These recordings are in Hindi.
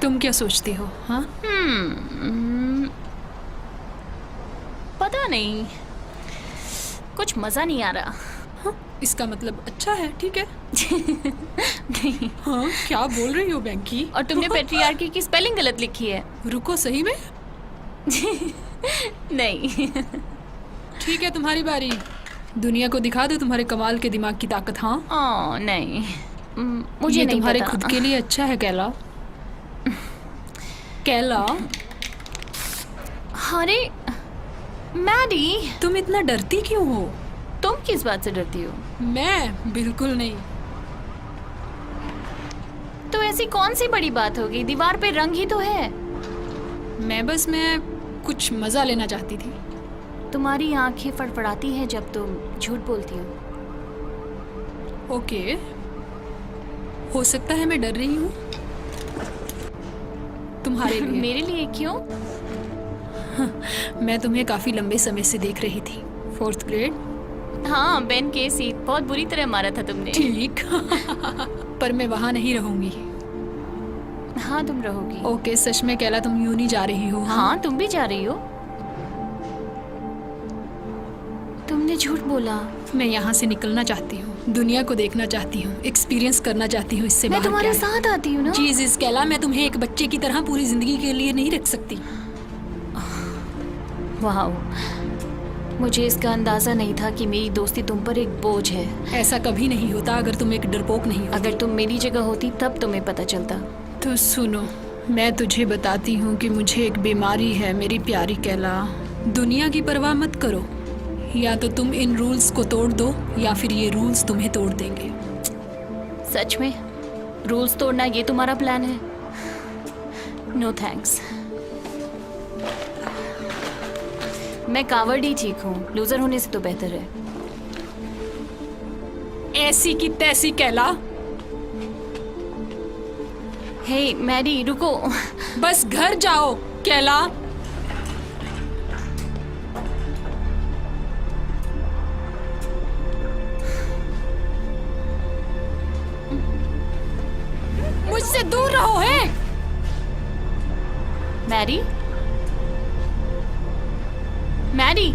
तुम क्या सोचती हो? हाँ, पता नहीं, कुछ मजा नहीं आ रहा। हाँ, इसका मतलब अच्छा है, ठीक है। नहीं। हाँ, क्या बोल रही हो बैंकी? और तुमने पेट्रियार्की की स्पेलिंग गलत लिखी है। रुको, सही में? नहीं। ठीक है, तुम्हारी बारी। दुनिया को दिखा दो तुम्हारे कमाल के दिमाग की ताकत। हाँ, ओह नहीं, मुझे ये नहीं तुम्हारे पता। खुद के लिए अच्छा है कैला। कैला, अरे मैडी, तुम इतना डरती क्यों हो? तुम किस बात से डरती हो? मैं बिल्कुल नहीं। तो ऐसी कौन सी बड़ी बात होगी, दीवार पे रंग ही तो है। मैं कुछ मजा लेना चाहती थी। तुम्हारी आंखें फड़फड़ाती हैं जब तुम झूठ बोलती हो। ओके, हो सकता है मैं डर रही हूँ तुम्हारे लिए। मेरे लिए क्यों? मैं तुम्हें काफी लंबे समय से देख रही थी। 4th grade. हाँ, बेन केसी, बहुत बुरी तरह मारा था तुमने। ठीक। पर मैं वहां नहीं रहूंगी। हाँ, तुम रहोगी। ओके, सच में कैला तुम यूं नहीं जा रही हो? हाँ, तुम भी जा रही हो। तुमने झूठ बोला। मैं यहाँ से निकलना चाहती हूँ, दुनिया को देखना चाहती हूँ, एक्सपीरियंस करना चाहती हूँ। इससे मैं बाहर तुम्हारे क्या है? साथ आती हूँ ना। जीसस कैला, मैं तुम्हें एक बच्चे की तरह पूरी जिंदगी के लिए नहीं रख सकती। वाह, मुझे इसका अंदाजा नहीं था कि मेरी दोस्ती तुम पर एक बोझ है। ऐसा कभी नहीं होता अगर तुम एक डरपोक नहीं होती। अगर तुम मेरी जगह होती तब तुम्हें पता चलता। तो सुनो, मैं तुझे बताती हूँ कि मुझे एक बीमारी है मेरी प्यारी कैला। दुनिया की परवाह मत करो, या तो तुम इन रूल्स को तोड़ दो या फिर ये रूल्स तुम्हें तोड़ देंगे। सच में? रूल्स तोड़ना ये तुम्हारा प्लान है? No thanks. मैं कावर्ड ही ठीक हूँ, लूजर होने से तो बेहतर है। ऐसी की तैसी कैला। हे मैरी, रुको। बस घर जाओ कैला। मुझसे दूर रहो। है मैरी, मैरी,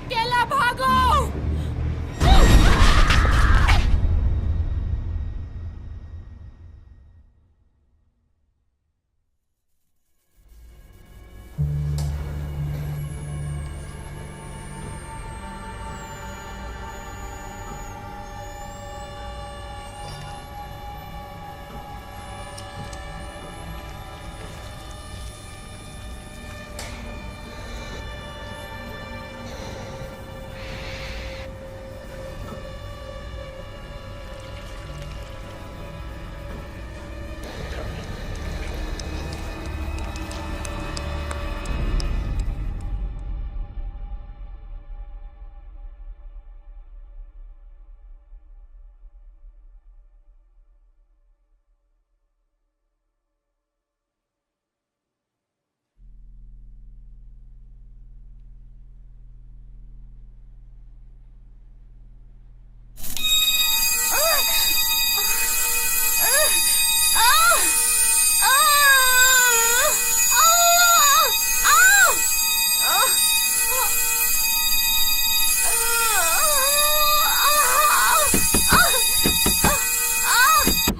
कैला भागो।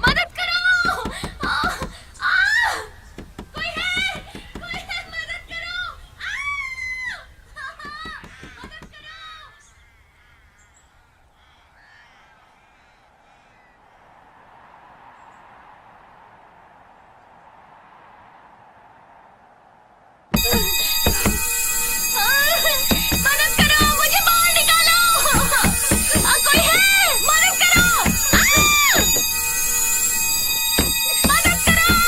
मदद करो! कोई है? मदद करो! मदद करो! मदद करो, मुझे बाहर निकालो! कोई है? मदद करो! मदद करो!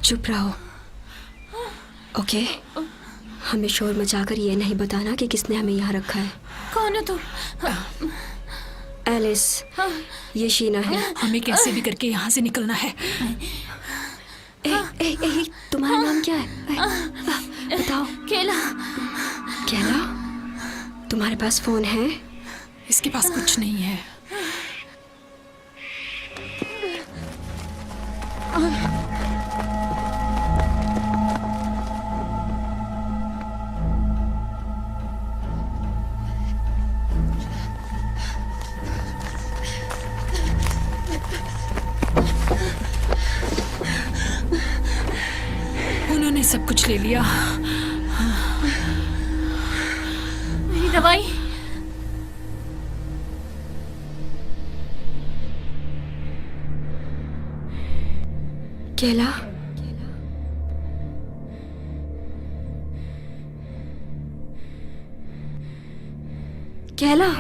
चुप रहो। ओके, हमें शोर मचाकर ये नहीं बताना कि किसने हमें यहाँ रखा है। कौन हो तुम? एलिस, ये शीना है। हमें कैसे भी करके यहाँ से निकलना है। तुम्हारा नाम क्या है? बताओ। केला। केला, तुम्हारे पास फोन है? इसके पास कुछ नहीं है। उन्होंने सब कुछ ले लिया। मेरी दवाई। केला, केला,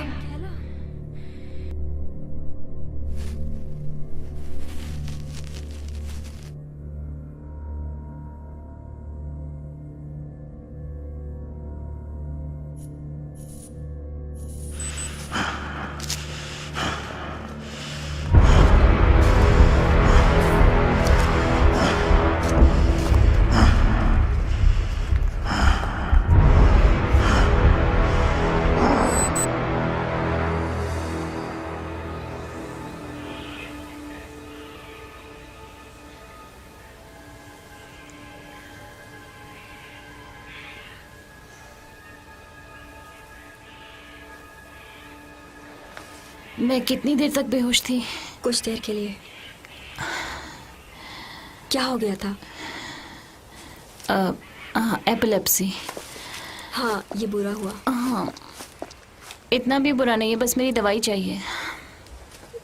मैं कितनी देर तक बेहोश थी? कुछ देर के लिए। क्या हो गया था? एपिलेप्सी। हाँ, ये बुरा हुआ। हाँ, इतना भी बुरा नहीं है, बस मेरी दवाई चाहिए।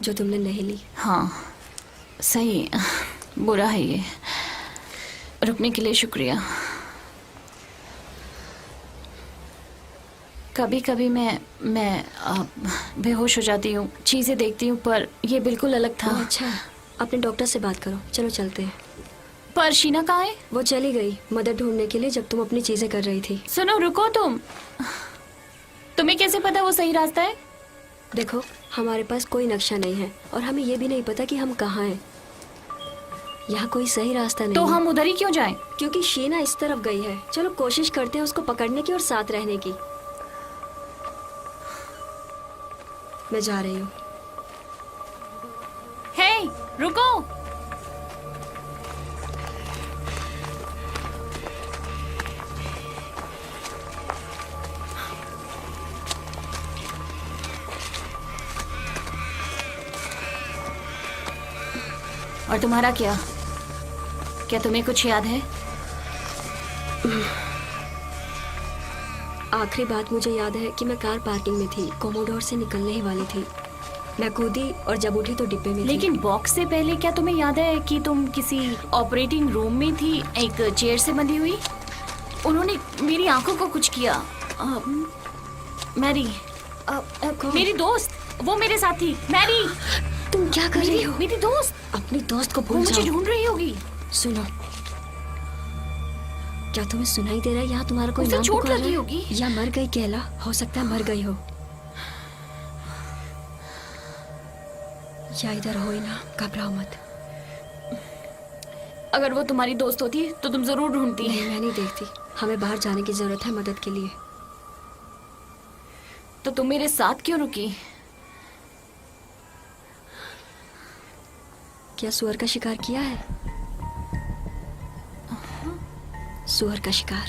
जो तुमने नहीं ली। हाँ, सही। बुरा है ये। रुकने के लिए शुक्रिया। कभी कभी मैं बेहोश हो जाती हूँ, चीज़ें देखती हूँ, पर ये बिल्कुल अलग था। अच्छा, अपने डॉक्टर से बात करो। चलो चलते हैं। पर शीना कहाँ है? वो चली गई मदद ढूंढने के लिए जब तुम अपनी चीजें कर रही थी। सुनो, रुको। तुम्हें कैसे पता वो सही रास्ता है? देखो, हमारे पास कोई नक्शा नहीं है और हमें ये भी नहीं पता कि हम कहाँ हैं। यहाँ कोई सही रास्ता नहीं तो है। हम उधर ही क्यों जाएं? क्योंकि शीना इस तरफ गई है। चलो कोशिश करते हैं उसको पकड़ने की और साथ रहने की। मैं जा रही हूँ। हे, रुको। और तुम्हारा क्या तुम्हें कुछ याद है? आखिरी बात मुझे याद है कि मैं कार पार्किंग में थी, कोमोडोर से निकलने ही वाली थी। मैं कूदी और जब उठी तो डिब्बे में थी। लेकिन बॉक्स से पहले क्या तुम्हें याद है कि तुम किसी ऑपरेटिंग रूम में थी, एक चेयर से बंधी हुई? उन्होंने मेरी आंखों को कुछ किया। मैरी, मेरी दोस्त, वो मेरे साथ थी। मैरी, तुम क्या कर रही हो? मेरी दोस्त। अपनी दोस्त को वो भूल मुझे जाओ। ढूंढ रही होगी। सुनो, क्या तुम्हें सुनाई दे रहा है? यहाँ तुम्हारा कोई उसे नाम चोट पुकार लगी रहा है? होगी। या मर गई केला? हो सकता है मर गई हो। या इधर हो ही ना, घबराओ मत। अगर वो तुम्हारी दोस्त होती तो तुम जरूर ढूंढती। नहीं, मैं नहीं देखती। हमें बाहर जाने की जरूरत है मदद के लिए। तो तुम मेरे साथ क्यों रुकी? क्या सुअर का शिकार किया है? सुअर का शिकार।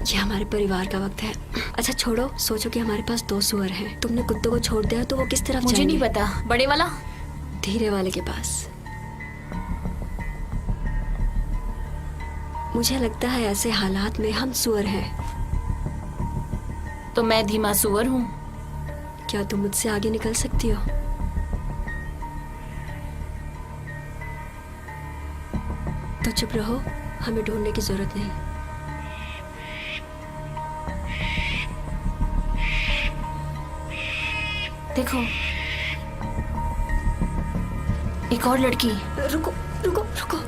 ये हमारे परिवार का वक्त है। अच्छा छोड़ो, सोचो कि हमारे पास 2 सुअर हैं। तुमने कुत्तों को छोड़ दिया तो वो किस तरफ मुझे जाएंगे? नहीं पता। बड़े वाला? धीरे वाले के पास। मुझे लगता है ऐसे हालात में हम सुअर हैं। तो मैं धीमा सुअर हूँ। क्या तुम मुझसे आगे निकल सकती हो? तो चुप रहो, हमें ढूंढने की जरूरत नहीं। देखो, एक और लड़की। रुको रुको रुको रुको।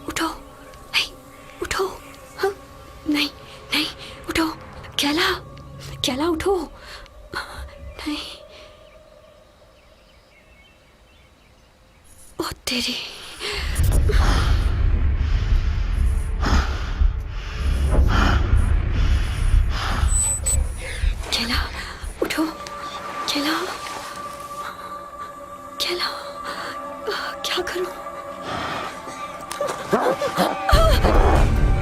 उठो, उठो। हाँ, नहीं नहीं, उठो। कैला, कैला उठो। नहीं। ओ तेरी। कैला उठो, कैला, कैला, क्या करूं?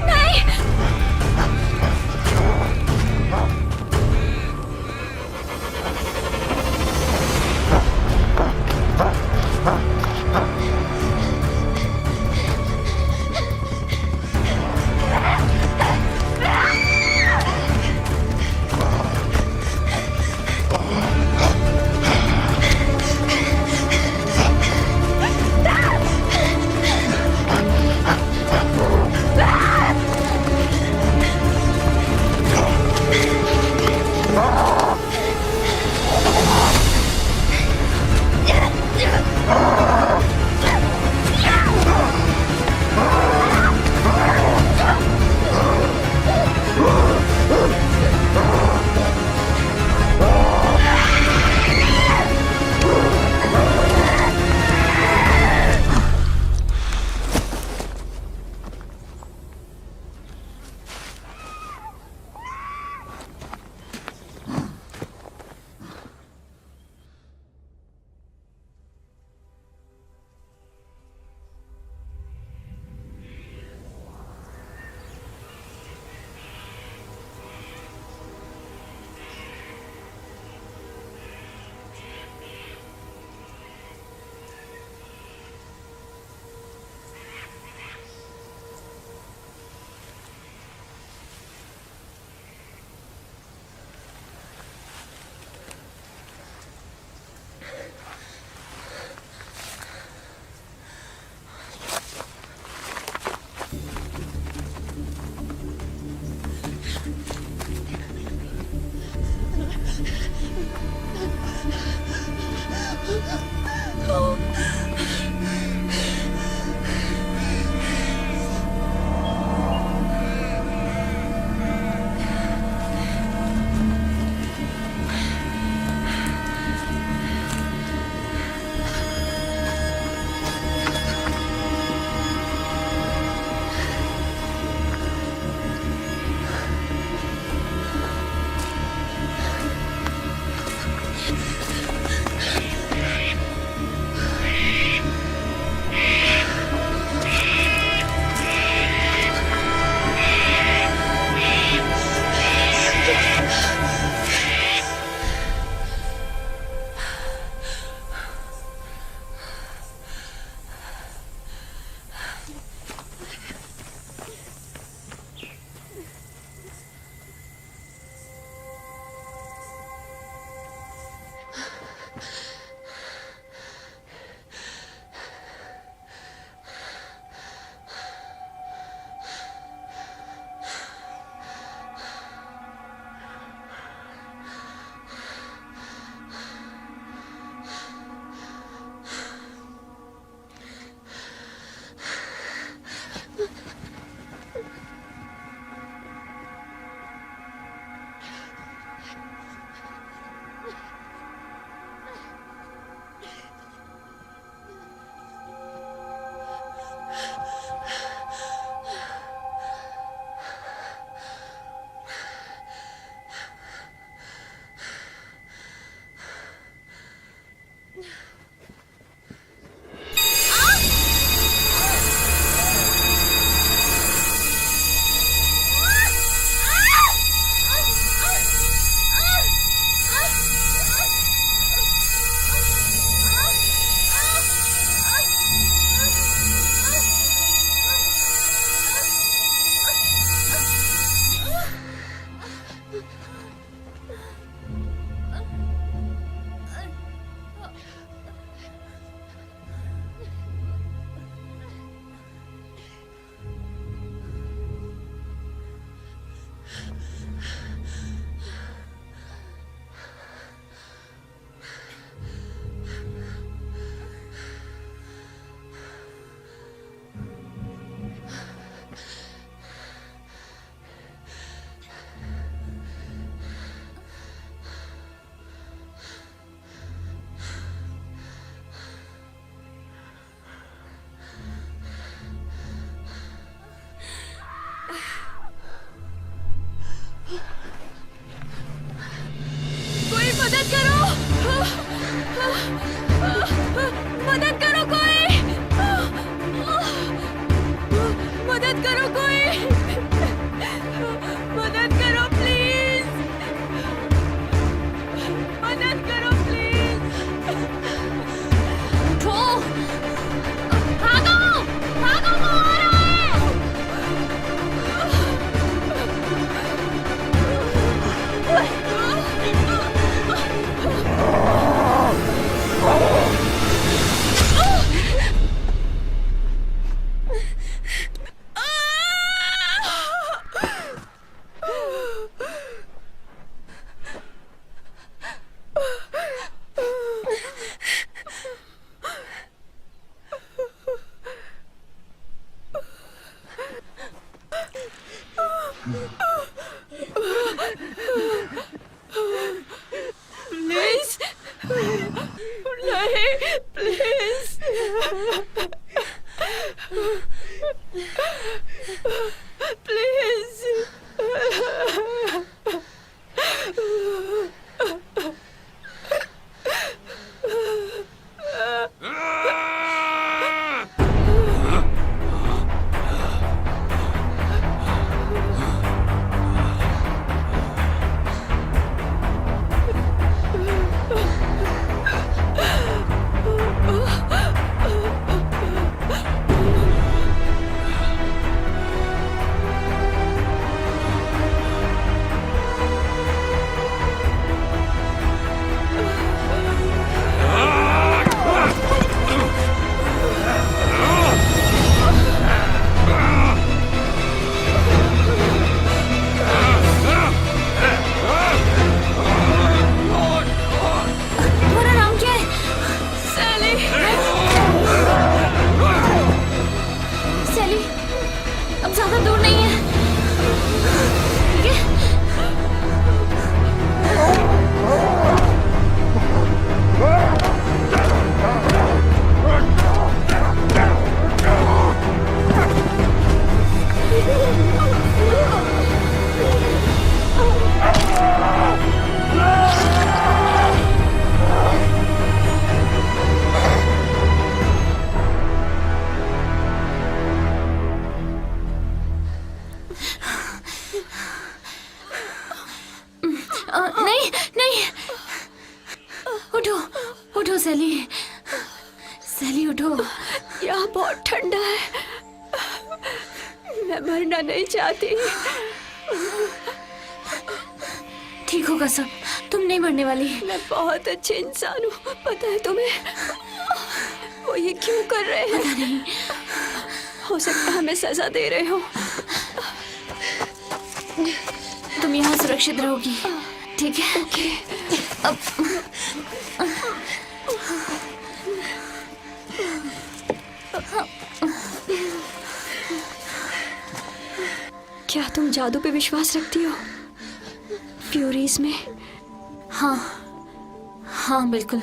नहीं। कोई मदद करो, मदद करो कोई, मदद करो कोई, मदद करो प्लीज, मदद करो प्लीज। उठो, भागो, भागो, वो आ रहा है। प्लीज नहीं, प्लीज प्लीज। नहीं नहीं, उठो उठो सैली, सैली उठो। यहाँ बहुत ठंडा है, मैं मरना नहीं चाहती। ठीक होगा सब, तुम नहीं मरने वाली। मैं बहुत अच्छे इंसान हूँ, पता है तुम्हें? वो ये क्यों कर रहे हैं? पता नहीं, हो सकता है हमें सजा दे रहे हो। तुम यहाँ सुरक्षित रहोगी, ठीक है? ओके। अब क्या तुम जादू पे विश्वास रखती हो? फ्यूरीज में? हाँ हाँ बिल्कुल।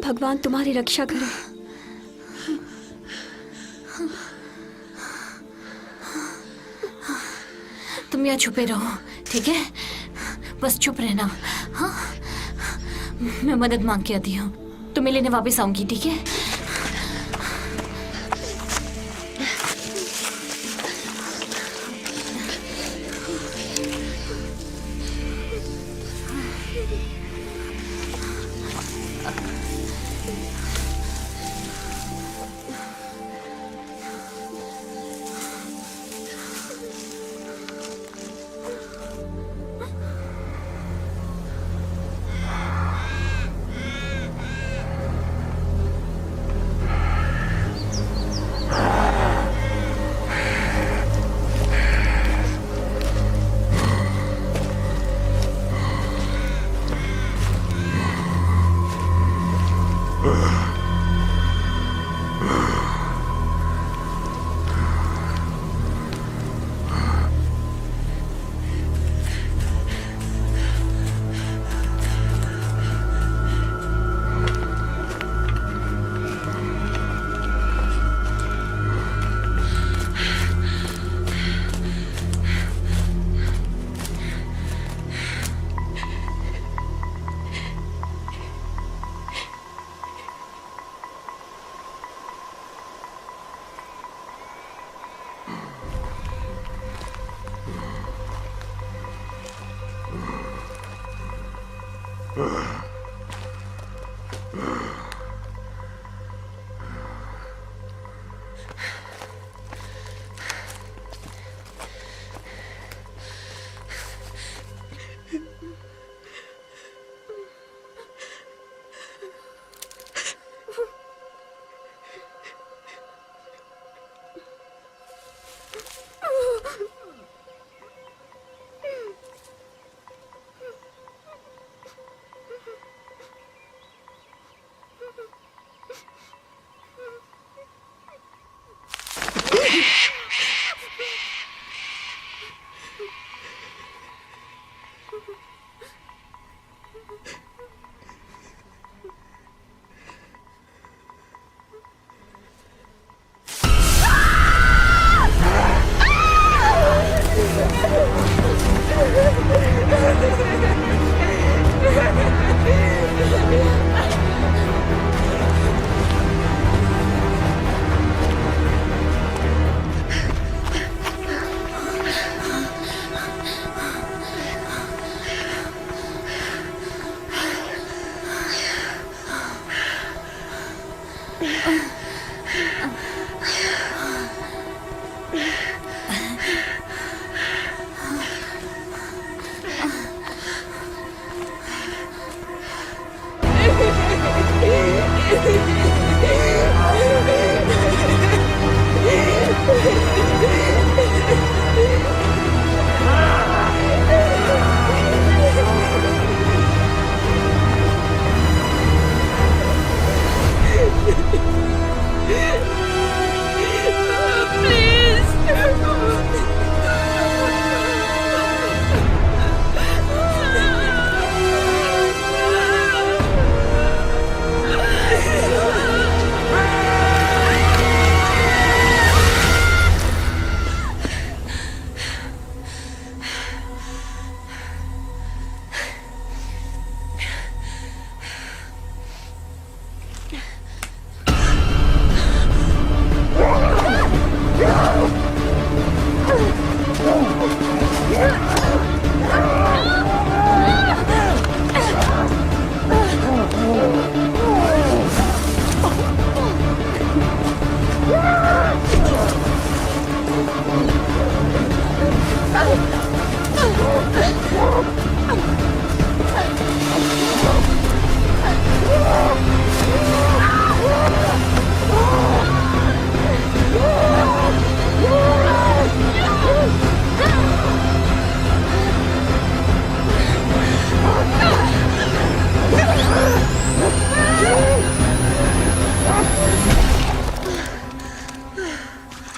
भगवान तुम्हारी रक्षा करे। तुम यहाँ छुपे रहो, ठीक है? बस चुप रहना। हाँ, मैं मदद मांग के आती हूँ, तुम्हें लेने वापस आऊंगी, ठीक है?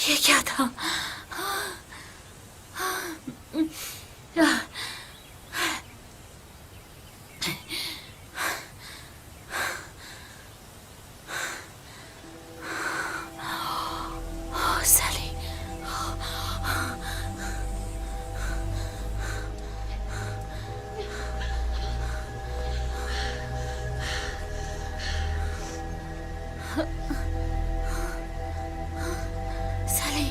ये क्या था? सैली, सैली,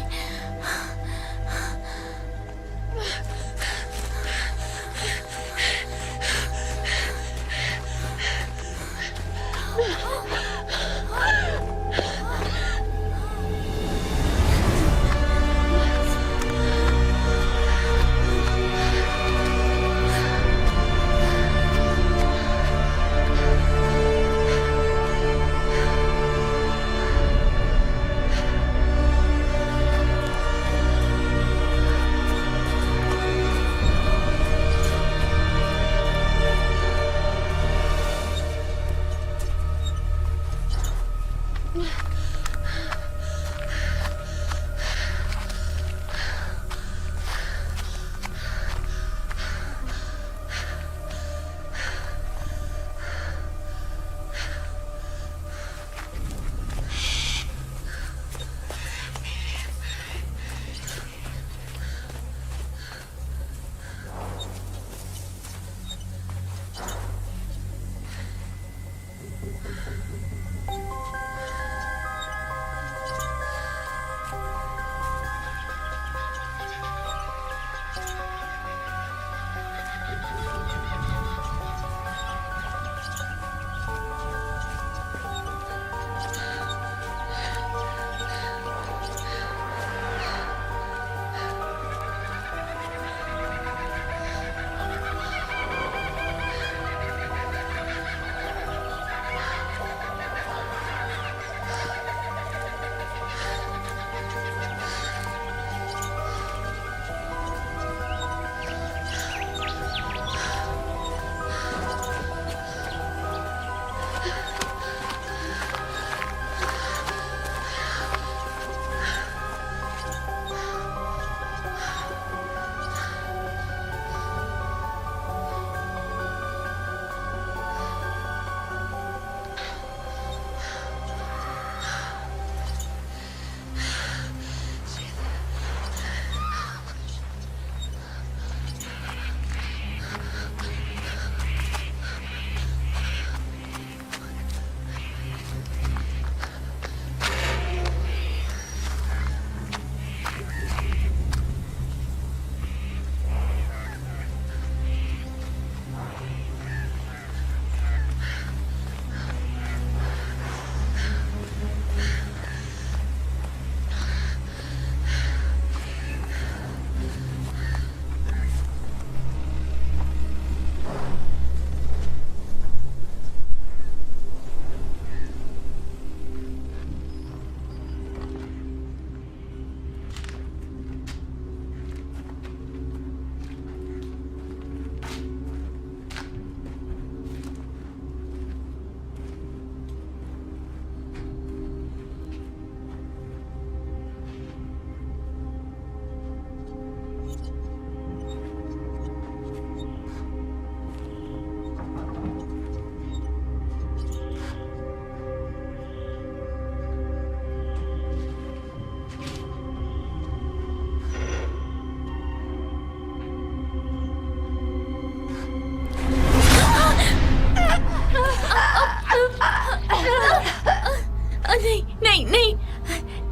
नहीं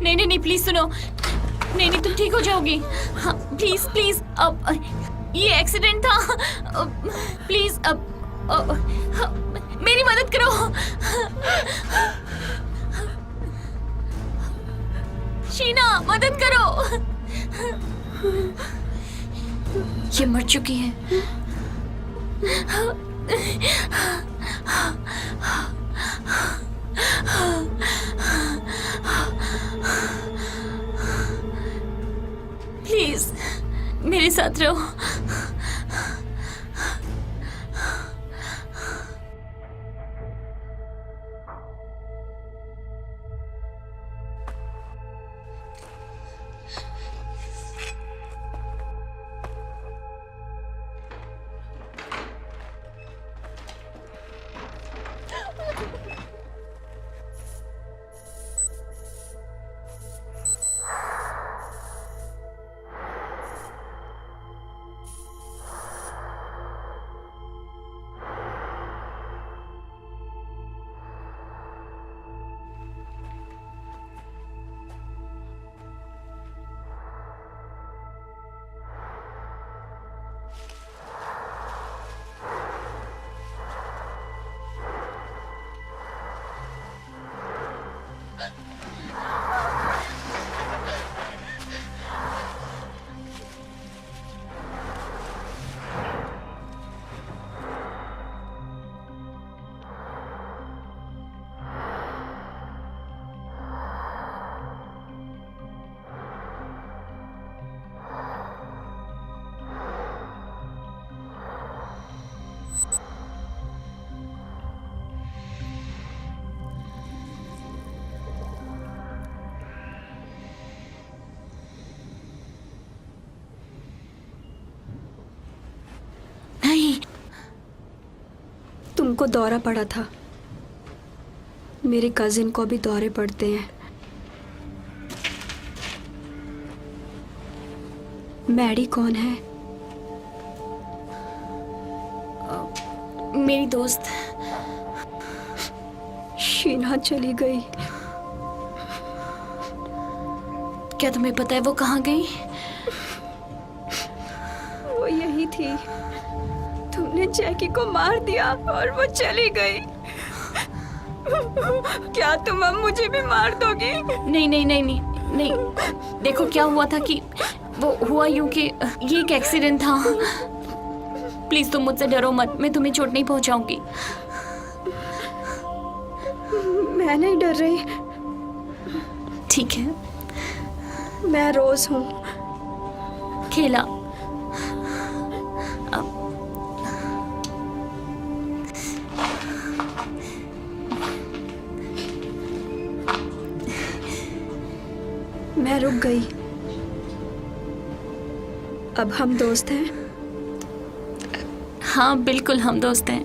नहीं नहीं नहीं, प्लीज सुनो। नहीं नहीं, तुम ठीक हो जाओगी। हाँ प्लीज प्लीज, अब ये एक्सीडेंट था। प्लीज अब मेरी मदद करो। शीना, मदद करो। ये मर चुकी है। प्लीज मेरे साथ रहो। नहीं, तुमको दौरा पड़ा था। मेरे कजिन को भी दौरे पड़ते हैं। मैडी कौन है? मेरी दोस्त। शीना चली गई। क्या तुम्हें पता है वो कहाँ गई? वो यही थी। तुमने जैकी को मार दिया और वो चली गई। क्या तुम अब मुझे भी मार दोगी? नहीं नहीं नहीं नहीं नहीं, देखो क्या हुआ था कि वो हुआ यूं कि ये एक एक्सीडेंट था। प्लीज तुम मुझसे डरो मत, मैं तुम्हें चोट नहीं पहुंचाऊंगी। मैं नहीं डर रही। ठीक है। मैं रोज हूँ। खेला। मैं रुक गई। अब हम दोस्त हैं। हाँ बिल्कुल, हम दोस्त हैं।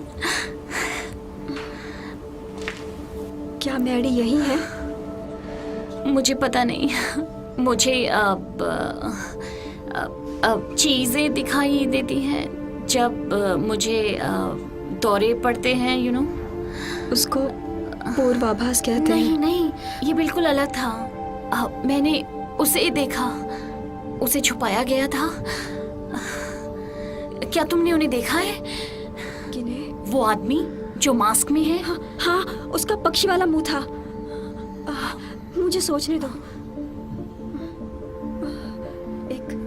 क्या मैडी यही है? मुझे पता नहीं। मुझे अब चीजें दिखाई देती हैं जब मुझे दौरे पड़ते हैं, यू नो। उसको पूर्वाभास कहते हैं। नहीं नहीं, ये बिल्कुल अलग था। मैंने उसे देखा, उसे छुपाया गया था। क्या तुमने उन्हें देखा है? किन्हें? वो आदमी जो मास्क में है। हाँ, उसका पक्षी वाला मुंह था। मुझे सोचने दो।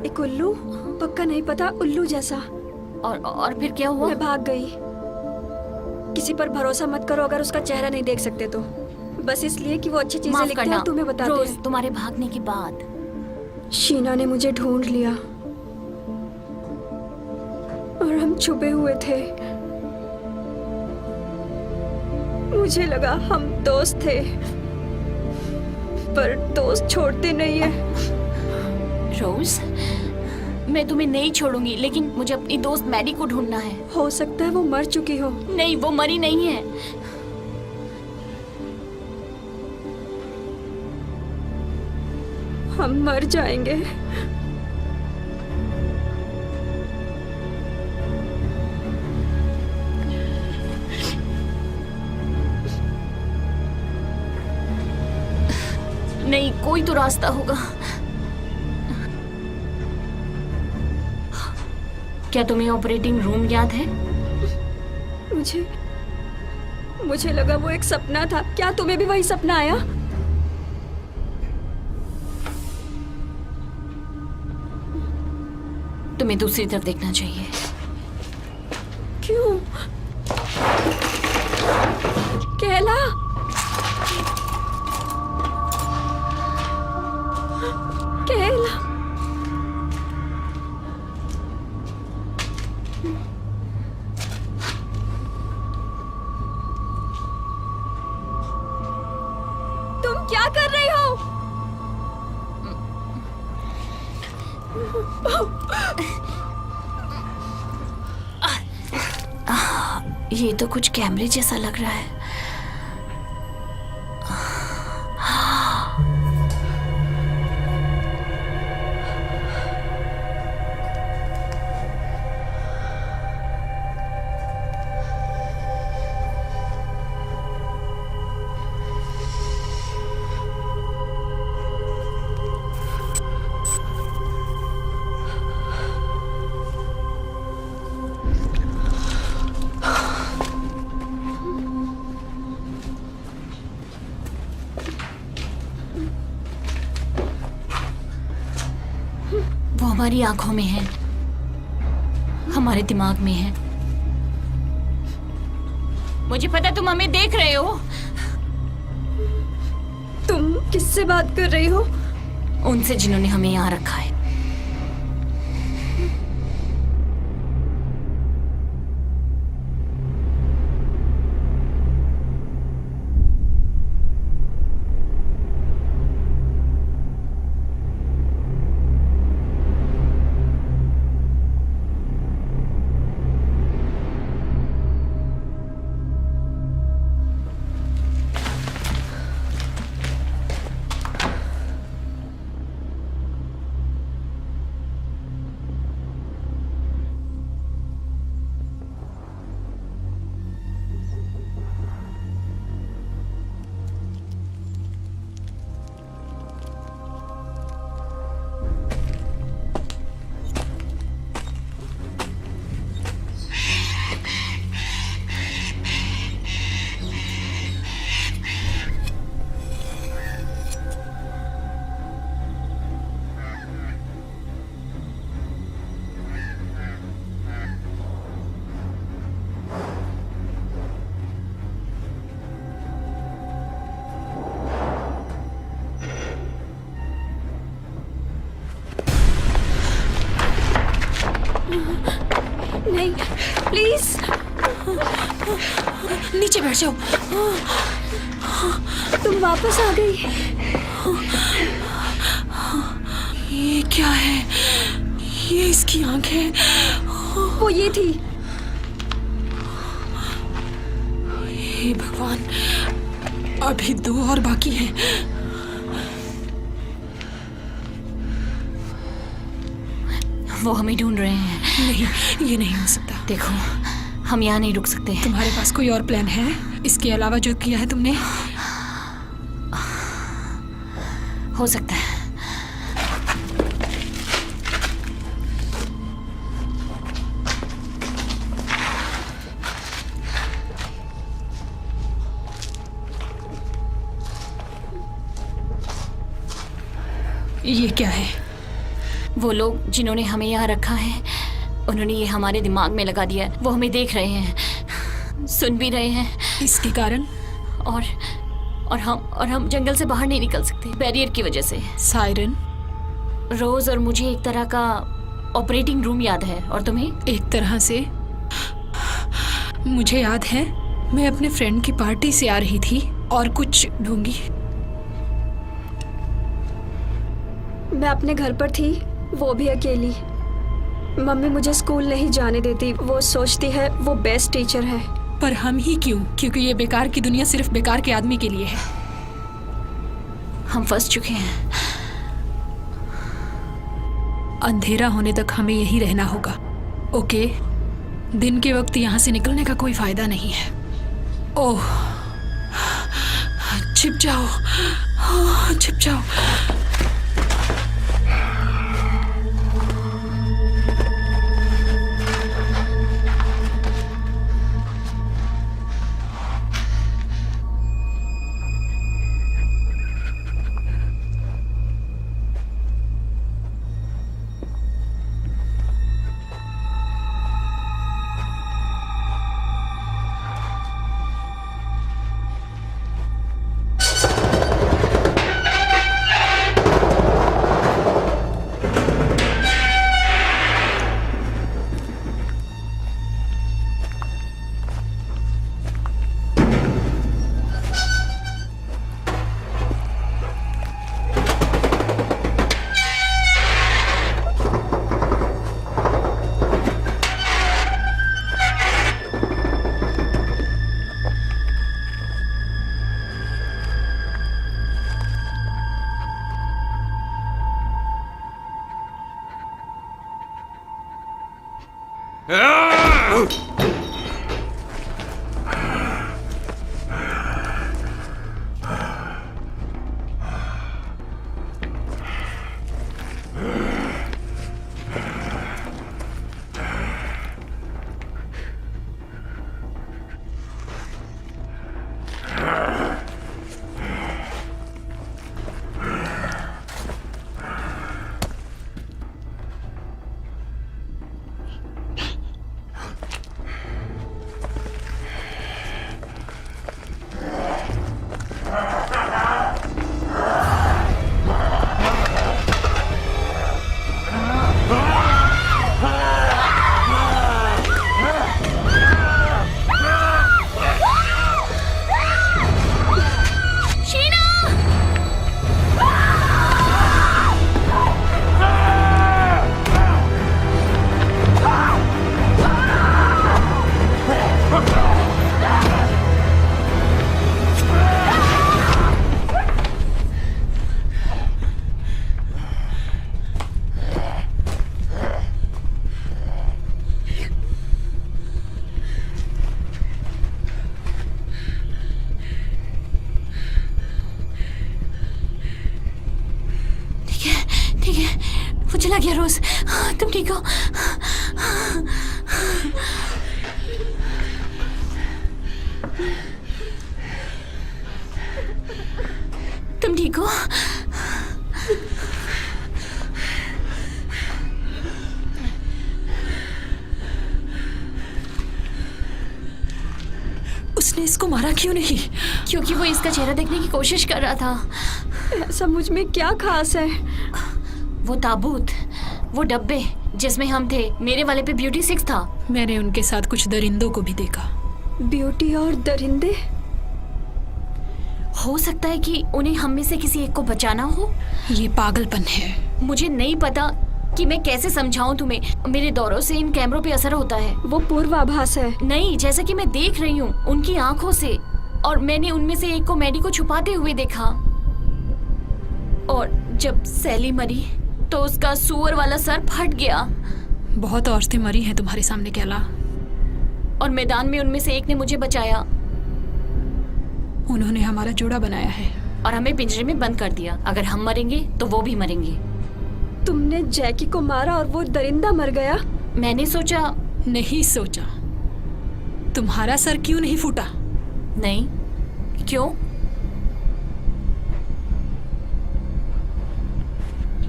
एक उल्लू, पक्का नहीं पता, उल्लू जैसा। और फिर क्या हुआ? मैं भाग गई। किसी पर भरोसा मत करो अगर उसका चेहरा नहीं देख सकते तो। बस इसलिए कि वो अच्छी चीजें माफ लिखते हैं करना, और तुम्हें बताते रोज हैं। तुम्हारे भागने के बाद शीना ने मुझे ढूंढ लिया और हम छुपे हुए थे। मुझे लगा हम दोस्त थे, पर दोस्त छोड़ते नहीं है। रोज, मैं तुम्हें नहीं छोड़ूंगी, लेकिन मुझे अपनी दोस्त मैडी को ढूंढना है। हो सकता है वो मर चुकी हो। नहीं, वो मरी नहीं है। हम मर जाएंगे। नहीं, कोई तो रास्ता होगा। क्या तुम्हें ऑपरेटिंग रूम याद है? मुझे लगा वो एक सपना था। क्या तुम्हें भी वही सपना आया? तुम्हें दूसरी तरफ देखना चाहिए। क्यों? केला, केला, तुम क्या कर रही हो? ये तो कुछ कैमरे जैसा लग रहा है। वो हमारी आंखों में है, हमारे दिमाग में है। मुझे पता तुम हमें देख रहे हो। तुम किससे बात कर रही हो? उनसे जिन्होंने हमें यहाँ रखा है। नहीं, प्लीज नीचे बैठ जाओ। तुम वापस आ गई। ये क्या है? ये इसकी आंखें। वो ये थी। हे भगवान, अभी 2 और बाकी हैं। वो हमें ढूंढ रहे हैं। नहीं, ये नहीं हो सकता। देखो, हम यहाँ नहीं रुक सकते। तुम्हारे पास कोई और प्लान है इसके अलावा जो किया है तुमने? हो सकता है। ये क्या है? वो लोग जिन्होंने हमें यहाँ रखा है, उन्होंने ये हमारे दिमाग में लगा दिया है। वो हमें देख रहे हैं, सुन भी रहे हैं। इसके कारण? और हम जंगल से बाहर नहीं निकल सकते, बैरियर की वजह से। सायरन, रोज और मुझे एक तरह का ऑपरेटिंग रूम याद है, और तुम्हें? एक तरह से मुझे याद है, मैं अपने फ्रेंड की पार्टी से आ रही थी और कुछ ढूंढी। मैं अपने घर पर थी, वो भी अकेली। मम्मी मुझे स्कूल नहीं जाने देती। वो सोचती है वो बेस्ट टीचर है। पर हम ही क्यों? क्योंकि ये बेकार की दुनिया सिर्फ बेकार के आदमी के लिए है। हम फंस चुके हैं। अंधेरा होने तक हमें यही रहना होगा। ओके, दिन के वक्त यहाँ से निकलने का कोई फायदा नहीं है। ओह, छिप जाओ। छिप जाओ। वो चला गया। रोज, तुम ठीक हो? तुम ठीक हो? उसने इसको मारा क्यों नहीं? क्योंकि वो इसका चेहरा देखने की कोशिश कर रहा था। ऐसा मुझ में क्या खास है? वो ताबूत, वो डब्बे जिसमें हम थे, मेरे वाले पे ब्यूटी 6 था। मैंने उनके साथ कुछ दरिंदों को भी देखा। ब्यूटी और दरिंदे? हो सकता है कि उन्हें हम में से किसी एक को बचाना हो। ये पागलपन है। मुझे नहीं पता कि मैं कैसे समझाऊं तुम्हें। मेरे दौरों से इन कैमरों पे असर होता है। वो पूर्वाभास है। नहीं, जैसा कि मैं देख रही हूँ उनकी आंखों से, और मैंने उनमें से एक को मैडी को छुपाते हुए देखा। और जब सैली मरी तो उसका सुअर वाला सर फट गया। बहुत औरतें मरी हैं तुम्हारे सामने कैला। और मैदान में उनमें से एक ने मुझे बचाया। उन्होंने हमारा जोड़ा बनाया है और हमें पिंजरे में बंद कर दिया। अगर हम मरेंगे तो वो भी मरेंगे। तुमने जैकी को मारा और वो दरिंदा मर गया? मैंने सोचा। नहीं सोचा। तुम्हारा सर क्यों नहीं फूटा? नहीं। क्यों?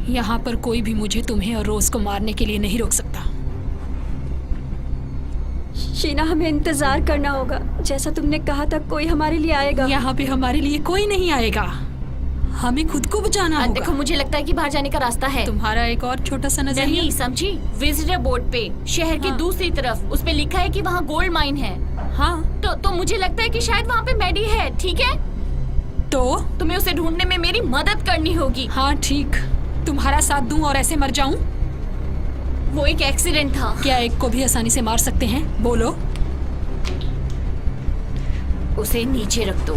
यहाँ पर कोई भी मुझे, तुम्हें और रोज को मारने के लिए नहीं रोक सकता। शीना, हमें इंतजार करना होगा। जैसा तुमने कहा था, कोई हमारे लिए आएगा। यहाँ पे हमारे लिए कोई नहीं आएगा। हमें खुद को बचाना होगा। देखो, मुझे लगता है कि बाहर जाने का रास्ता है। तुम्हारा एक और छोटा सा नजरिया। नहीं समझी? विजिटर बोर्ड पे शहर की दूसरी तरफ उस पे लिखा है कि वहाँ गोल्ड माइन है। हाँ, तो मुझे लगता है कि शायद वहाँ पे मैडी है। ठीक है, तो तुम्हें उसे ढूंढने में मेरी मदद करनी होगी। हाँ ठीक, तुम्हारा साथ दूं और ऐसे मर जाऊं? वो एक एक्सीडेंट था। क्या एक को भी आसानी से मार सकते हैं? बोलो। उसे नीचे रख दो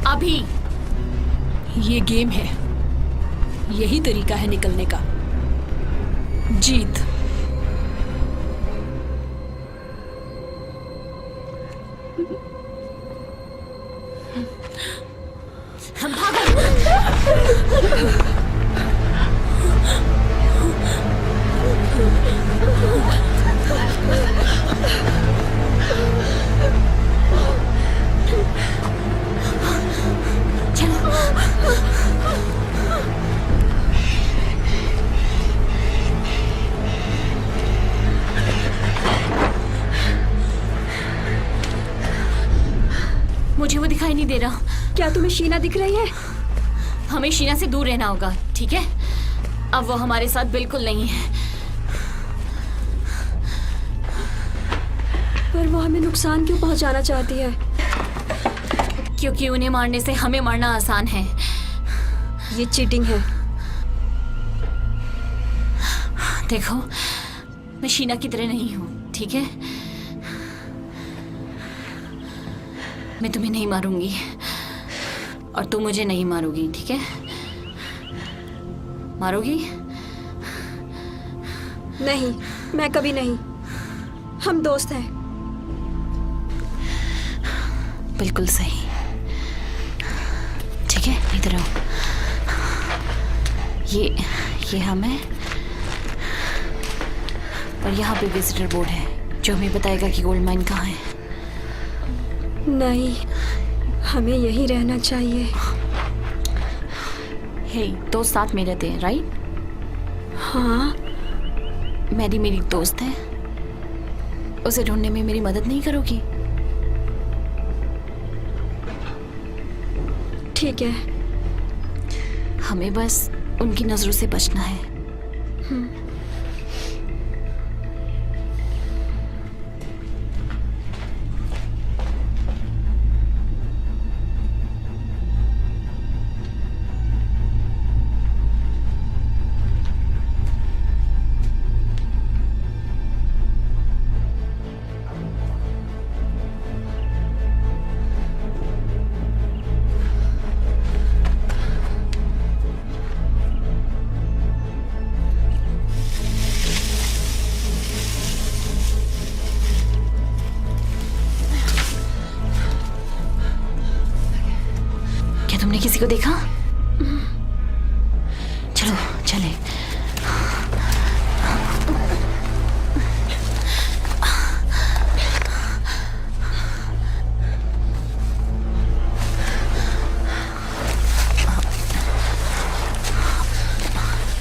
अभी। ये गेम है, यही तरीका है निकलने का। जीत। भागो। शीना दिख रही है? हमें शीना से दूर रहना होगा, ठीक है? अब वो हमारे साथ बिल्कुल नहीं है। पर वो हमें नुकसान क्यों पहुंचाना चाहती है? क्योंकि उन्हें मारने से हमें मारना आसान है। ये चीटिंग है। देखो, मैं शीना की तरह नहीं हूँ, ठीक है? मैं तुम्हें नहीं मारूंगी और तुम मुझे नहीं मारोगी, ठीक है? मारोगी? नहीं, मैं कभी नहीं। हम दोस्त हैं। बिल्कुल सही। ठीक है, इधर आओ। ये हम हैं और यहाँ पे विजिटर बोर्ड है जो हमें बताएगा कि गोल्ड माइन कहाँ है। नहीं, हमें यहीं रहना चाहिए। हे, दोस्त साथ में रहते हैं, राइट? हाँ। मैरी मेरी दोस्त है, उसे ढूंढने में मेरी मदद नहीं करोगी? ठीक है। हमें बस उनकी नजरों से बचना है। तुमने किसी को देखा? चलो चले।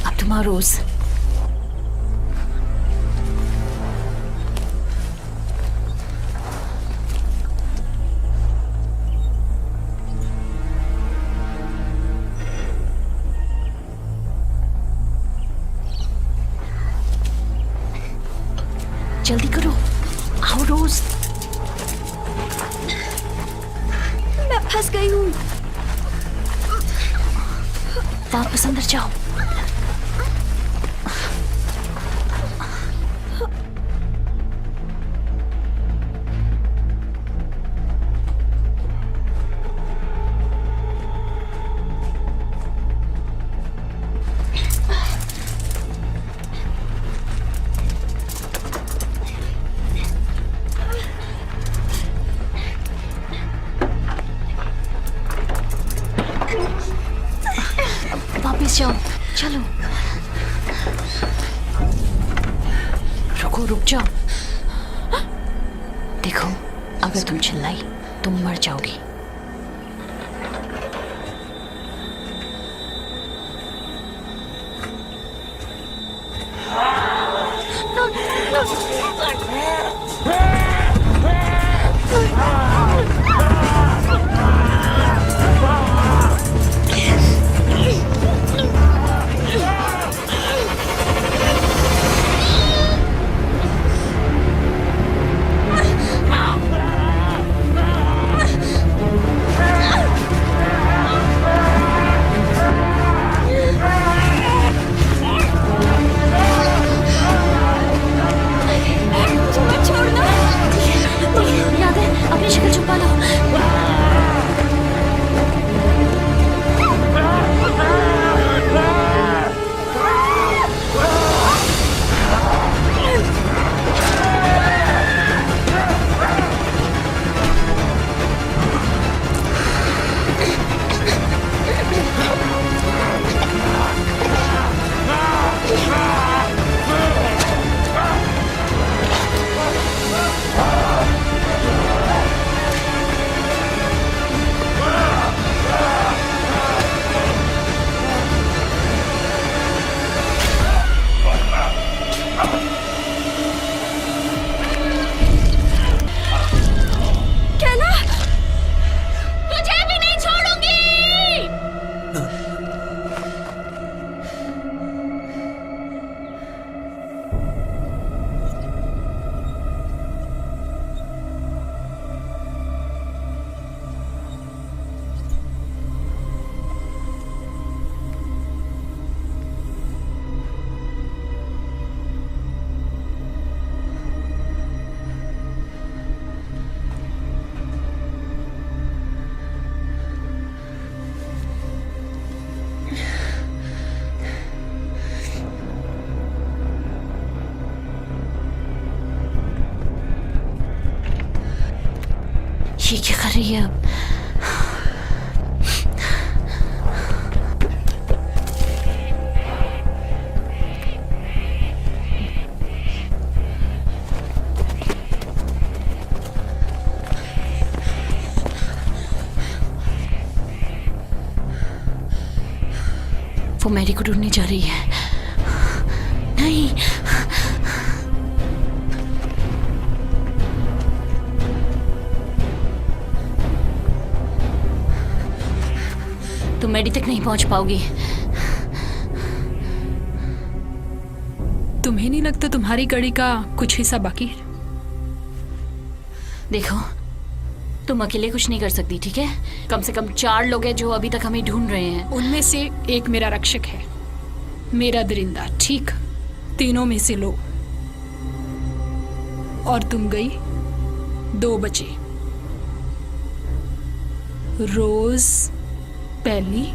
अब तुम्हारा रोज जल्दी करो, आओ रोज। मैं फंस गई हूँ। वापस अंदर जाओ। वापस जाओ, चलो। रुको, रुक जाओ। देखो, अगर तुम चिल्लाई तुम मर जाओगी। ये क्या कर रही है अब? वो मैरी को ढूंढने जा रही है। नहीं, तुम मैडी तक नहीं पहुंच पाओगी। तुम्हें नहीं लगता तुम्हारी कड़ी का कुछ हिस्सा बाकी है? देखो, तुम अकेले कुछ नहीं कर सकती, ठीक है? कम से कम 4 लोग हैं जो अभी तक हमें ढूंढ रहे हैं। उनमें से एक मेरा रक्षक है, मेरा दरिंदा, ठीक? तीनों में से लो। और तुम गई, 2 बचे। रोज, पहली,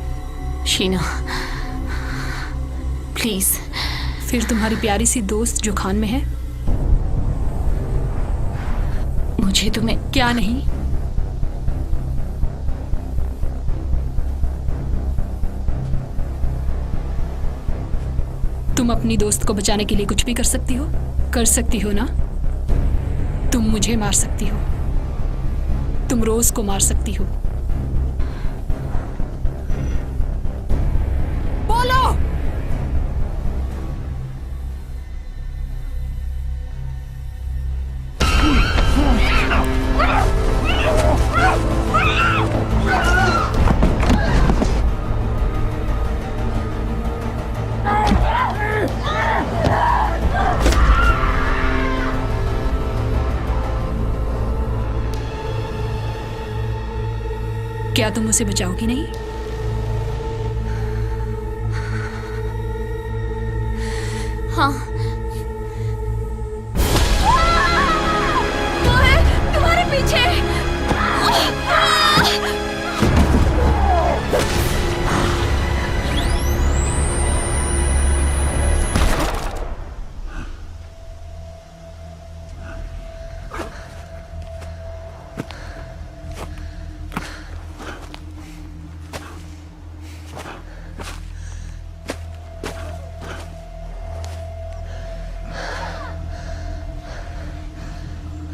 शीना, प्लीज। फिर तुम्हारी प्यारी सी दोस्त जो खान में है। मुझे तुम्हें क्या नहीं? तुम अपनी दोस्त को बचाने के लिए कुछ भी कर सकती हो? कर सकती हो ना? तुम मुझे मार सकती हो, तुम रोज को मार सकती हो। बोलो। क्या तुम उसे बचाओगी नहीं? हाँ, वो है तुम्हारे पीछे।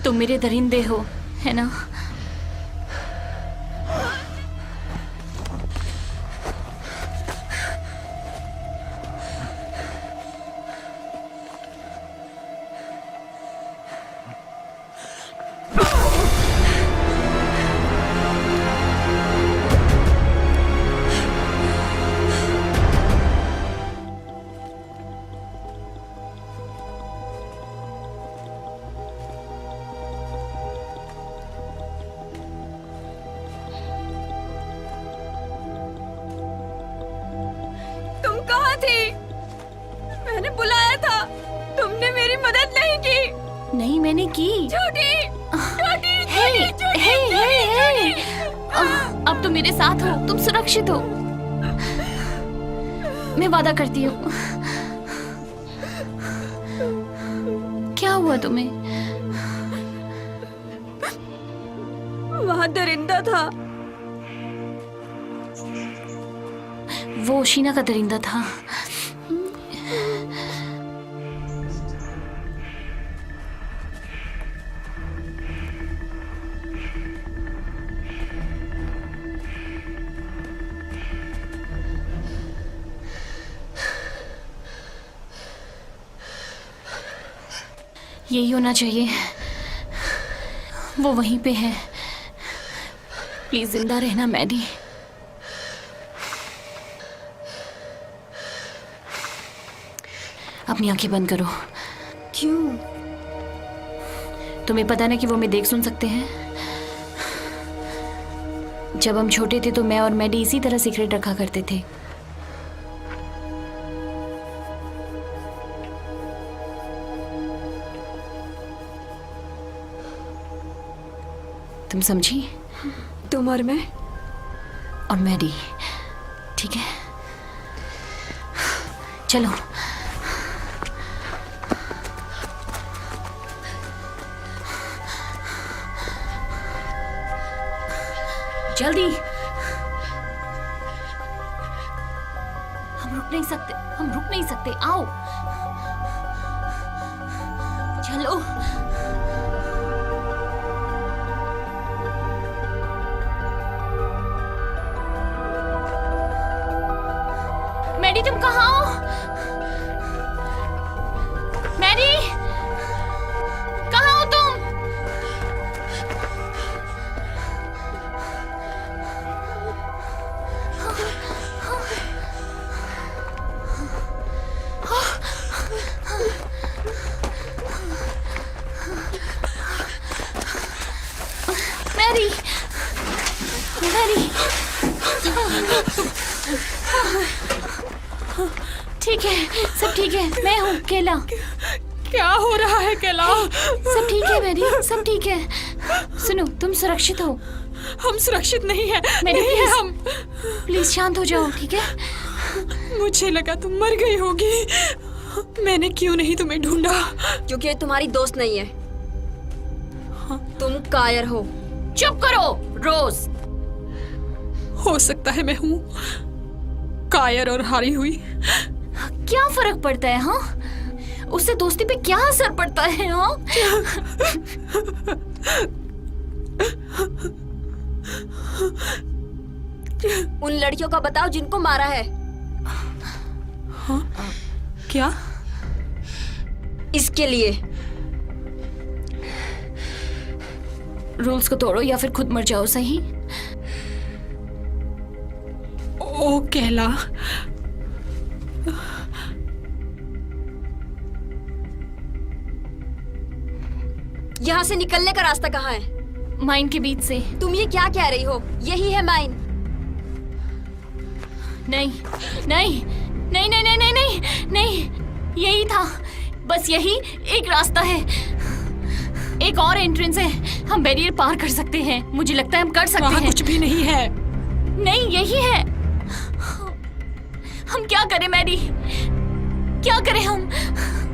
तुम मेरे दरिंदे हो, है ना? तुम कहाँ थी? मैंने बुलाया था, तुमने मेरी मदद नहीं की। नहीं, मैंने की। झूठी, झूठी, हे, झूठी, हे, हे, हे। झूठी। अब तुम मेरे साथ हो, तुम सुरक्षित हो। मैं वादा करती हूँ। क्या हुआ तुम्हें? वहाँ दरिंदा था। वो शीना का दरिंदा था। यही होना चाहिए। वो वहीं पे है। प्लीज जिंदा रहना मैडी। अपनी आंखें बंद करो। क्यों? तुम्हें पता ना कि वो हमें देख सुन सकते हैं। जब हम छोटे थे तो मैं और मैडी इसी तरह सीक्रेट रखा करते थे। तुम समझी? तुम और मैं? और मैडी, ठीक है? चलो। जल्दी। हम रुक नहीं सकते, आओ चलो। मैडी तुम कहाँ हो? मैडी कहाँ हो तुम? मैरी, मैरी, ठीक है, सब ठीक है। मैं हूँ केला। क्या हो रहा है केला? सब ठीक है मैरी, सब ठीक है। सुनो, तुम सुरक्षित हो। हम सुरक्षित नहीं है, मैरी नहीं है प्लीज, हम। प्लीज शांत हो जाओ, ठीक है? मुझे लगा तुम मर गई होगी। मैंने क्यों नहीं तुम्हें ढूंढा? क्योंकि ये तुम्हारी दोस्त नहीं है, तुम कायर हो। चुप करो रोज। हो सकता है मैं हूँ कायर और हारी हुई। क्या फर्क पड़ता है? हाँ, उससे दोस्ती पे क्या असर पड़ता है? हाँ, उन लड़कियों का बताओ जिनको मारा है। हाँ? क्या? इसके लिए रूल्स को तोड़ो या फिर खुद मर जाओ, सही? ओ केला, यहाँ से निकलने का रास्ता कहाँ है? माइन के बीच से। तुम ये क्या कह रही हो? यही है माइन। नहीं नहीं नहीं नहीं नहीं नहीं नहीं नहीं, यही था, बस यही एक रास्ता है। एक और एंट्रेंस है, हम बैरियर पार कर सकते हैं। मुझे लगता है हम कर सकते वहाँ हैं। कुछ भी नहीं है। नहीं, यही है। हम क्या करें मैडी, क्या करें हम?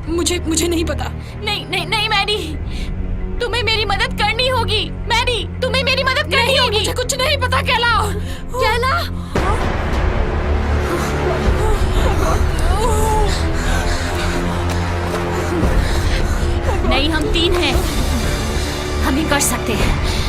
मुझे नहीं पता। नहीं नहीं नहीं मैडी, तुम्हें मेरी मदद करनी होगी। मैडी, तुम्हें मेरी मदद करनी होगी। मुझे कुछ नहीं पता केला। केला, नहीं, हम 3 हैं, हम ये कर सकते हैं।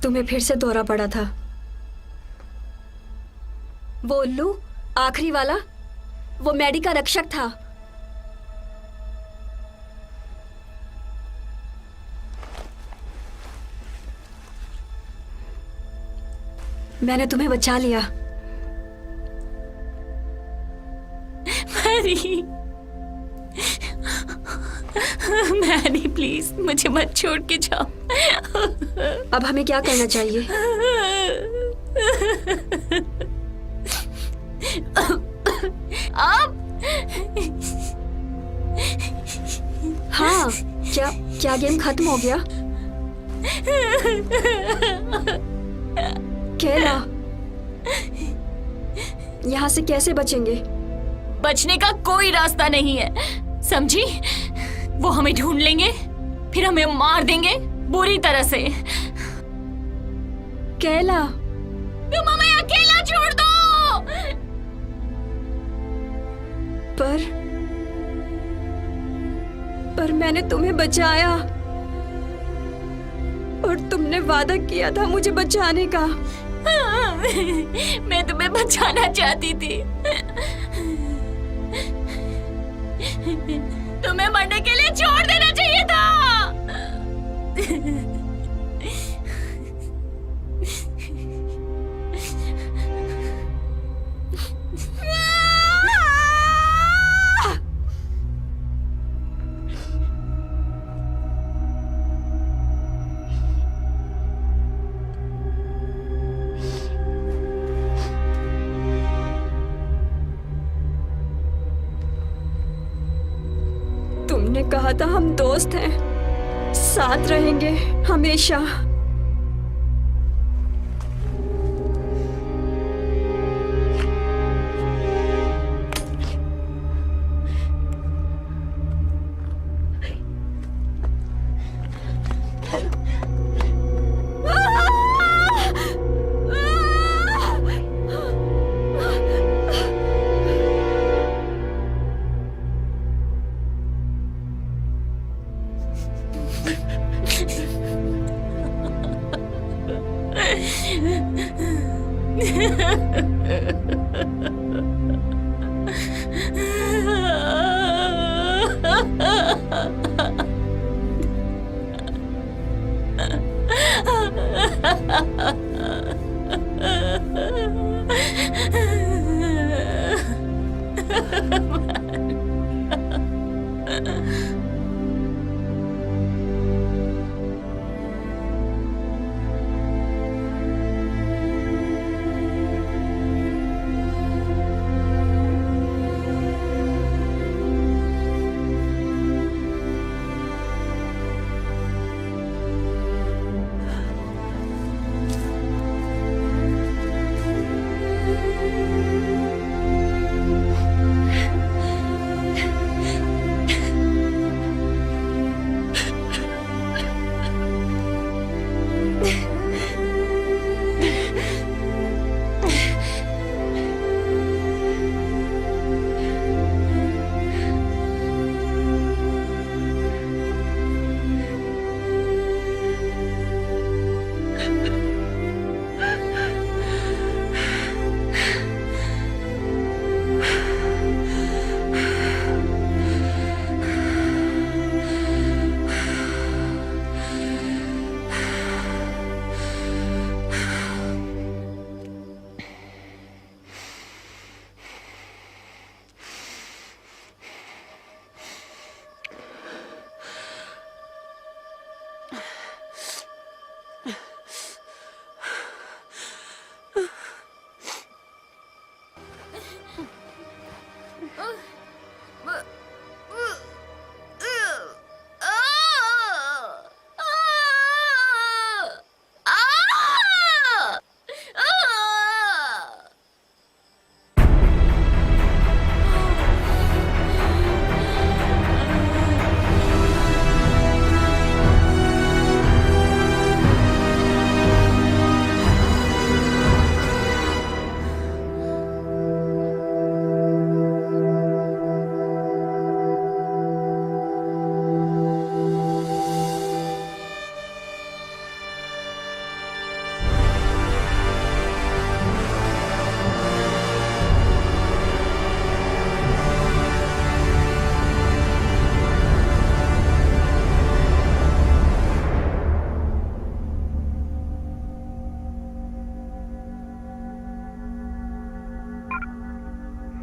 तुम्हें फिर से दौरा पड़ा था। वो उल्लू, आखिरी वाला, वो मैडी का रक्षक था। मैंने तुम्हें बचा लिया। मैरी, मैरी प्लीज मुझे मत छोड़ के जाओ। अब हमें क्या करना चाहिए? अब हाँ, क्या गेम खत्म हो गया? केला, यहाँ से कैसे बचेंगे? बचने का कोई रास्ता नहीं है, समझी? वो हमें ढूंढ लेंगे, फिर हमें मार देंगे बुरी तरह से। केला, तुम हमें अकेला छोड़ दो। पर मैंने तुम्हें बचाया और तुमने वादा किया था मुझे बचाने का। मैं तुम्हें बचाना चाहती थी, तुम्हें मरने के लिए छोड़ देना चाहिए था। तुमने कहा था हम दोस्त हैं, साथ रहेंगे हमेशा।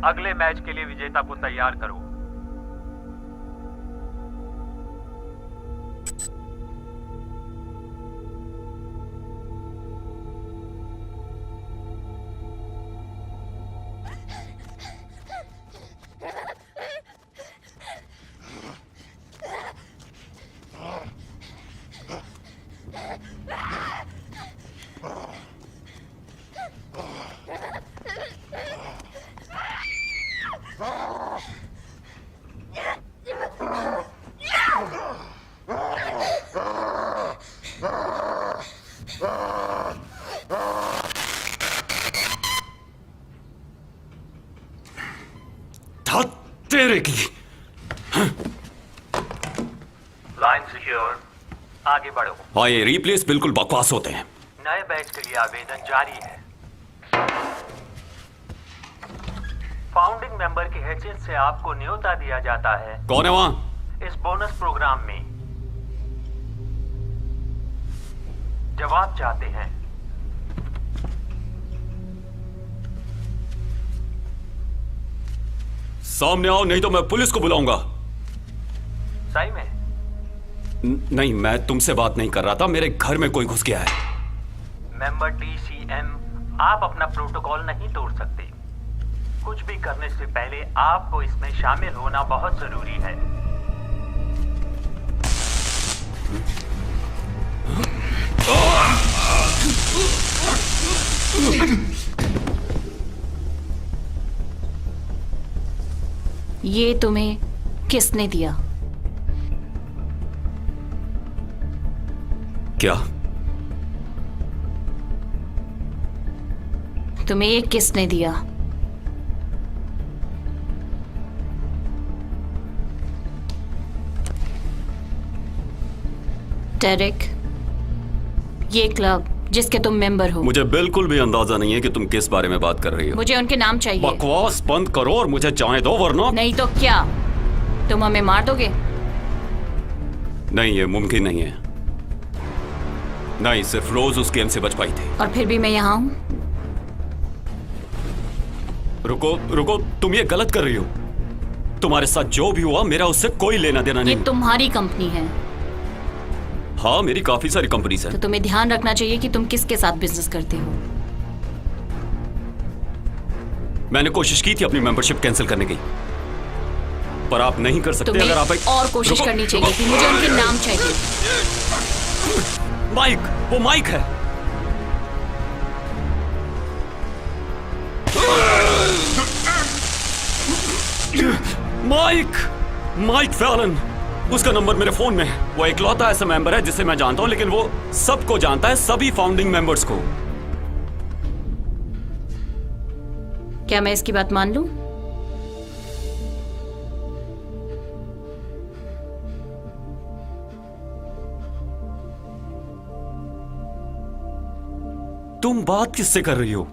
अगले मैच के लिए विजेता को तैयार करो। तेरे की लाइन सिक्योर, आगे बढ़ो। हाँ, ये रिप्लेस बिल्कुल बकवास होते हैं। नए बैच के लिए आवेदन जारी है। फाउंडिंग मेंबर की हैसियत से आपको न्योता दिया जाता है कौन है वहां? इस बोनस प्रोग्राम में। जवाब चाहते हैं? सामने आओ नहीं तो मैं पुलिस को बुलाऊंगा। सही में? नहीं, मैं तुमसे बात नहीं कर रहा था, मेरे घर में कोई घुस गया है। मेंबर DCM, आप अपना प्रोटोकॉल नहीं तोड़ सकते। कुछ भी करने से पहले आपको इसमें शामिल होना बहुत जरूरी है। ये तुम्हें किसने दिया? क्या? तुम्हें ये किसने दिया? डेरिक, ये क्लब जिसके तुम मेंबर हो, मुझे बिल्कुल भी अंदाजा नहीं है कि तुम किस बारे में बात कर रही हो। मुझे उनके नाम चाहिए। बकवास बंद करो और मुझे जाने दो, वरना नहीं तो क्या, तुम हमें मार दोगे? नहीं, ये मुमकिन नहीं है। नहीं, सिर्फ रोज उस गेम से बच पाई थी। और फिर भी मैं यहाँ हूँ। रुको रुको, तुम ये गलत कर रही हो। तुम्हारे साथ जो भी हुआ मेरा उससे कोई लेना देना ये नहीं। तुम्हारी कंपनी है, हाँ, मेरी काफी सारी कंपनीज तो हैं। तुम्हें ध्यान रखना चाहिए कि तुम किसके साथ बिजनेस करते हो। मैंने कोशिश की थी अपनी मेंबरशिप कैंसिल करने की, पर आप नहीं कर सकते। तुम्हें अगर आप और कोशिश रुको, करनी चाहिए कि मुझे उनके नाम चाहिए। माइक, वो माइक है। माइक फैलन, उसका नंबर मेरे फोन में है। वो इकलौता ऐसा मेंबर है जिसे मैं जानता हूं, लेकिन वो सबको जानता है, सभी फाउंडिंग मेंबर्स को। क्या मैं इसकी बात मान लूं? तुम बात किससे कर रही हो?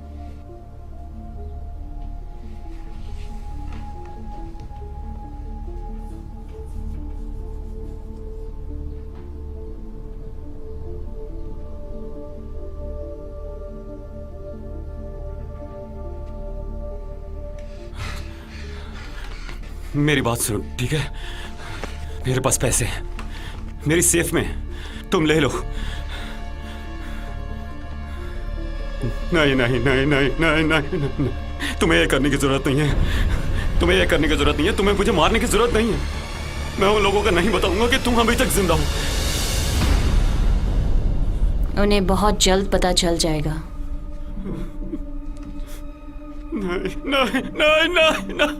मेरी बात सुनो, ठीक है? मेरे पास पैसे हैं, मेरी सेफ में है, तुम ले लो। नहीं नहीं नहीं नहीं नहीं नहीं नहीं, तुम्हें ये करने की जरूरत नहीं है। तुम्हें ये करने की जरूरत नहीं है। तुम्हें मुझे मारने की जरूरत नहीं है। मैं उन लोगों को नहीं बताऊंगा कि तुम अभी तक जिंदा हो। उन्हें बहुत जल्द पता चल जाएगा। नहीं नहीं नहीं नहीं, नहीं।